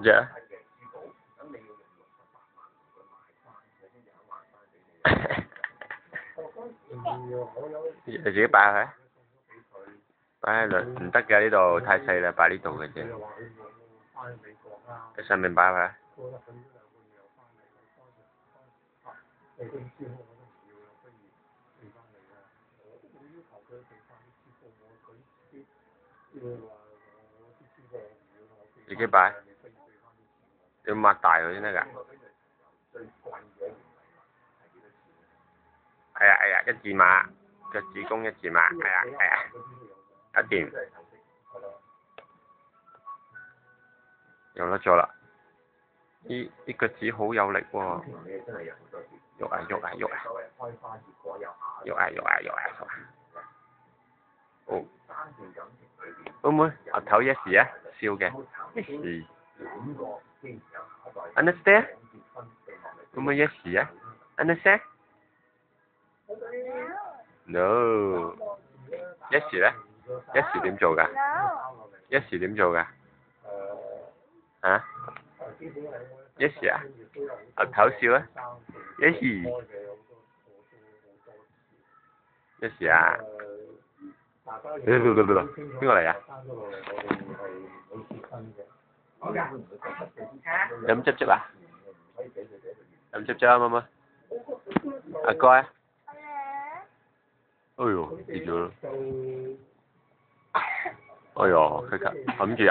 隻啊？你自己擺去，擺喺度唔得嘅，呢度太細啦，擺呢度嘅啫。喺上面擺去。自己擺，要擘大佢先得㗎。係啊，一字馬，腳趾公一字馬，係啊，一掂，有得咗啦。啲腳趾好有力喎，喐啊！好，會唔會額頭 yes 啊？笑嘅 yes。Understand？ 會唔會 yes 啊 ？Understand？ No。yes 咧 ？yes 點做㗎 ？yes 點做㗎？啊 ？yes 啊？額頭笑啊 ？yes。yes 啊？邊個嚟啊？飲汁汁啊？飲汁汁啊，媽媽。阿乖。哎呦，跌咗啦！哎呦，佢冚住。